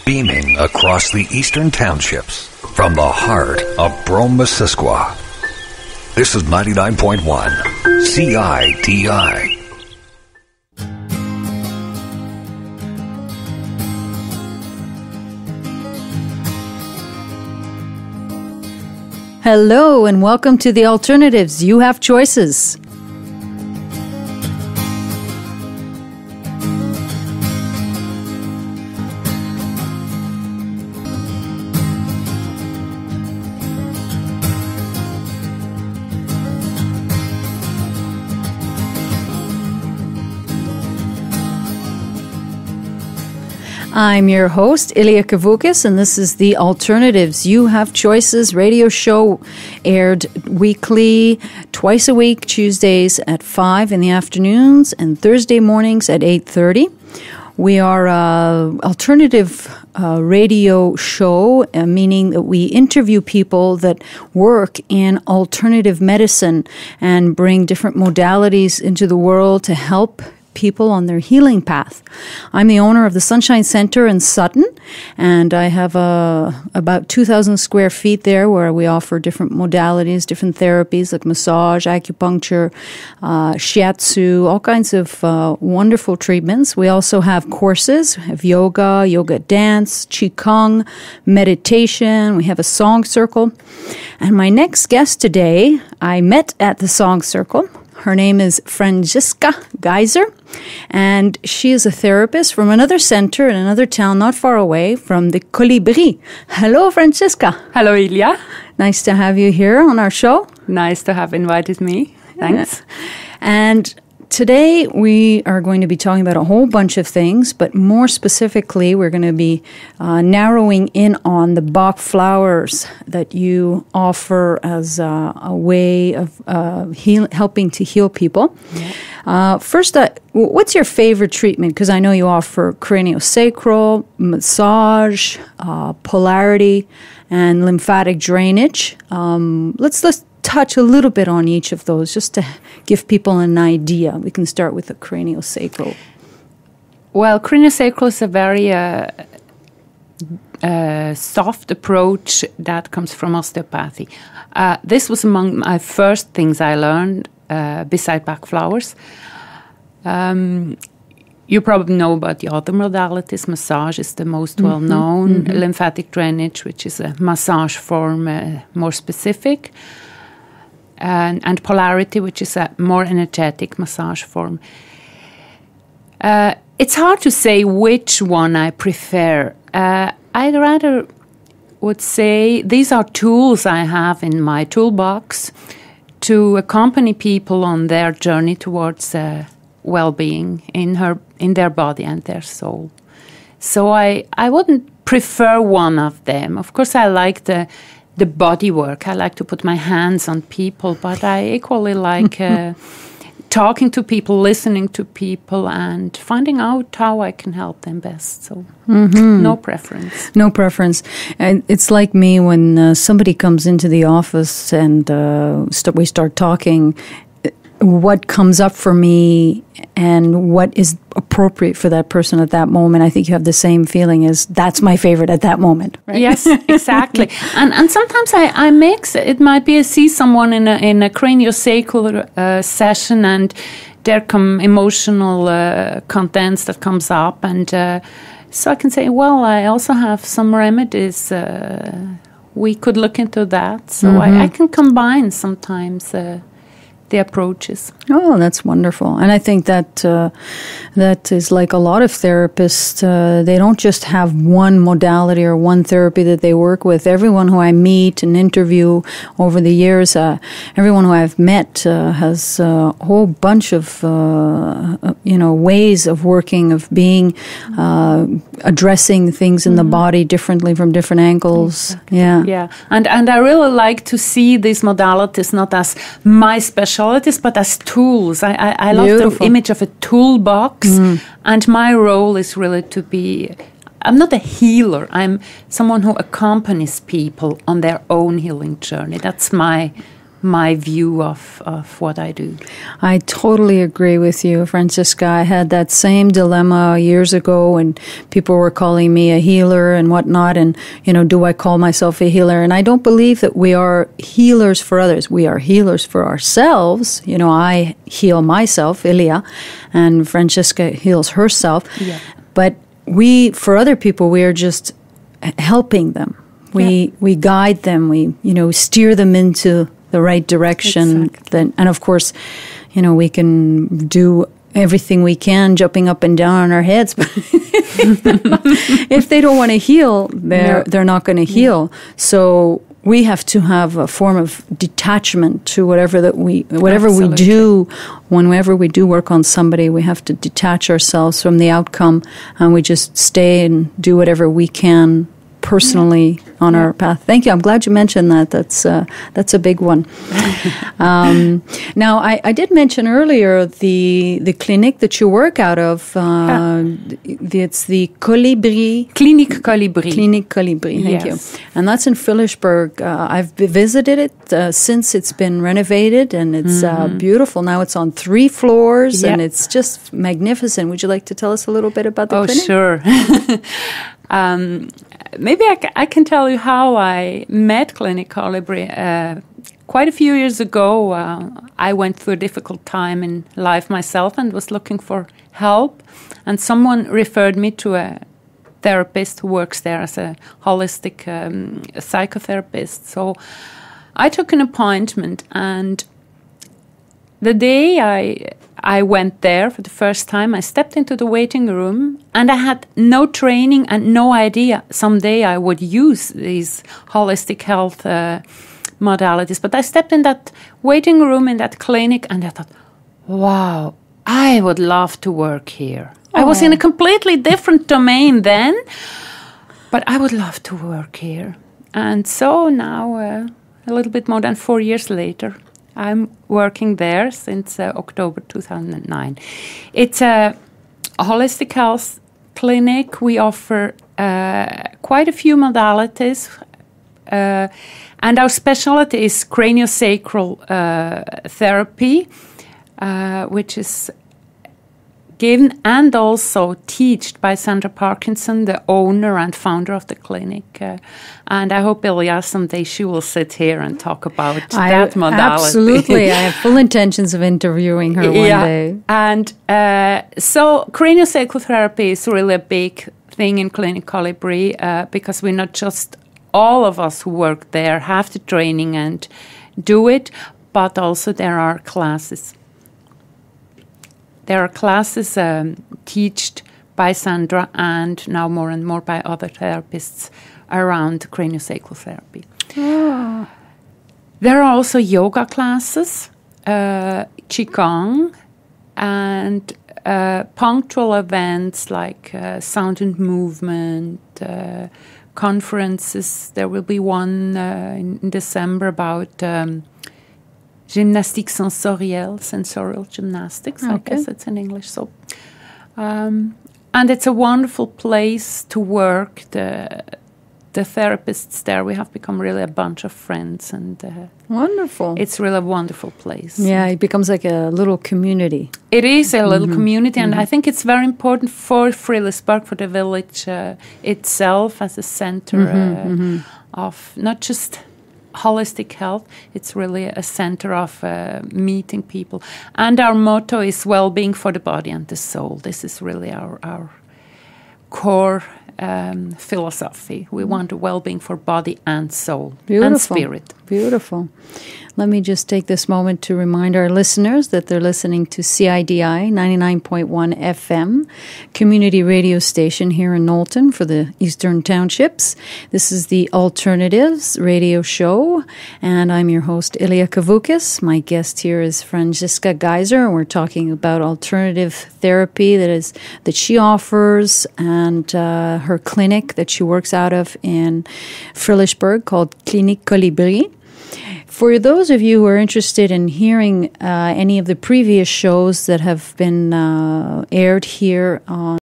beaming across the eastern townships from the heart of Brome-Missisquoi. This is 99.1 CITI. Hello and welcome to The Alternatives. You have choices. I'm your host, Ilya Kavoukas, and this is The Alternatives. You Have Choices radio show, aired weekly, twice a week, Tuesdays at 5 in the afternoons and Thursday mornings at 8:30. We are an alternative radio show, meaning that we interview people that work in alternative medicine and bring different modalities into the world to help people on their healing path. I'm the owner of the Sunshine Center in Sutton, and I have about 2,000 square feet there where we offer different modalities, different therapies like massage, acupuncture, shiatsu, all kinds of wonderful treatments. We also have courses, we have yoga dance, qigong, meditation. We have a song circle. And my next guest today, I met at the song circle. Her name is Franziska Geiser, and she is a therapist from another center in another town not far away, from the Colibri. Hello, Franziska. Hello, Ilya. Nice to have you here on our show. Nice to have invited me. Thanks. And today we are going to be talking about a whole bunch of things, but more specifically, we're going to be narrowing in on the Bach flowers that you offer as a way of helping to heal people. Yeah. First, what's your favorite treatment? Because I know you offer craniosacral, massage, polarity, and lymphatic drainage. Let's touch a little bit on each of those just to give people an idea. We can start with the craniosacral. Well, craniosacral is a very soft approach that comes from osteopathy. This was among my first things I learned beside Bach flowers. You probably know about the other modalities. Massage is the most well-known. Mm-hmm. Lymphatic drainage, which is a massage form more specific. And polarity, which is a more energetic massage form. It's hard to say which one I prefer. I'd rather would say these are tools I have in my toolbox to accompany people on their journey towards well-being in their body and their soul. So I wouldn't prefer one of them. Of course, I like the body work. I like to put my hands on people, but I equally like talking to people, listening to people, and finding out how I can help them best. So no preference. No preference. And it's like me when somebody comes into the office and we start talking. What comes up for me and what is appropriate for that person at that moment. I think you have the same feeling as that's my favorite at that moment, right? Yes, exactly. and sometimes I mix. It might be I see someone in a craniosacral session and there come emotional contents that comes up, and so I can say, well, I also have some remedies. We could look into that. So I can combine sometimes the approaches. Oh, that's wonderful. And I think that that is like a lot of therapists. They don't just have one modality or one therapy that they work with. Everyone who I meet and interview over the years, everyone who I've met has a whole bunch of ways of working, of being, addressing things in the body differently from different angles. Exactly. Yeah. And I really like to see these modalities not as my specialties, but as tools. I love the image of a toolbox, and my role is really to be, I'm not a healer, I'm someone who accompanies people on their own healing journey. That's my my view of what I do. I totally agree with you, Franziska. I had that same dilemma years ago when people were calling me a healer and whatnot. And, do I call myself a healer? And I don't believe that we are healers for others. We are healers for ourselves. I heal myself, Ilya, and Franziska heals herself. Yeah. But for other people, we are just helping them. We guide them. We, steer them into the right direction. Exactly. And of course, we can do everything we can, jumping up and down on our heads. But if they don't want to heal, they're not going to heal. So we have to have a form of detachment to whatever we do. Whenever we do work on somebody, we have to detach ourselves from the outcome, and we just stay and do whatever we can personally on our path. Thank you. I'm glad you mentioned that. That's a big one. Now, I did mention earlier the clinic that you work out of. It's the Colibri. Clinique Colibri. Clinique Colibri. Thank you. And that's in Philipsburg. I've visited it since it's been renovated, and it's beautiful. Now it's on 3 floors, and it's just magnificent. Would you like to tell us a little bit about the clinic? Oh, sure. Maybe I can tell you how I met Clinique Colibri. Quite a few years ago, I went through a difficult time in life myself and was looking for help. And someone referred me to a therapist who works there as a holistic psychotherapist. So I took an appointment, and the day I went there for the first time, I stepped into the waiting room, and I had no training and no idea someday I would use these holistic health modalities. But I stepped in that waiting room in that clinic, and I thought, wow, I would love to work here. I was in a completely different domain then, but I would love to work here. And so now, a little bit more than 4 years later, I'm working there since October 2009. It's a holistic health clinic. We offer quite a few modalities, and our specialty is craniosacral therapy, which is given and also taught by Sandra Parkinson, the owner and founder of the clinic. And I hope Ilya someday she will sit here and talk about that modality. Absolutely. I have full intentions of interviewing her one day. And so craniosacral therapy is really a big thing in Clinique Colibri because we're not just all of us who work there have the training and do it, but also there are classes. There are classes taught by Sandra and now more and more by other therapists around craniosacral therapy. Oh. There are also yoga classes, Qigong, and punctual events like sound and movement, conferences. There will be one in December about gymnastique sensorielle, sensorial gymnastics, I guess it's in English. So, and it's a wonderful place to work. The therapists there, we have become really a bunch of friends, and wonderful. It's really a wonderful place. Yeah, it becomes like a little community. It is a little community, and I think it's very important for Philipsburg, for the village itself as a center of not just holistic health. It's really a center of meeting people. And our motto is well-being for the body and the soul. This is really our core philosophy. We want a well-being for body and soul and spirit. Beautiful. Let me just take this moment to remind our listeners that they're listening to CIDI 99.1 FM, community radio station here in Knowlton for the Eastern Townships. This is the Alternatives radio show, and I'm your host, Ilya Kavukis. My guest here is Franziska Geiser, and we're talking about alternative therapy that she offers and her clinic that she works out of in Philipsburg called Clinique Colibri. For those of you who are interested in hearing any of the previous shows that have been aired here on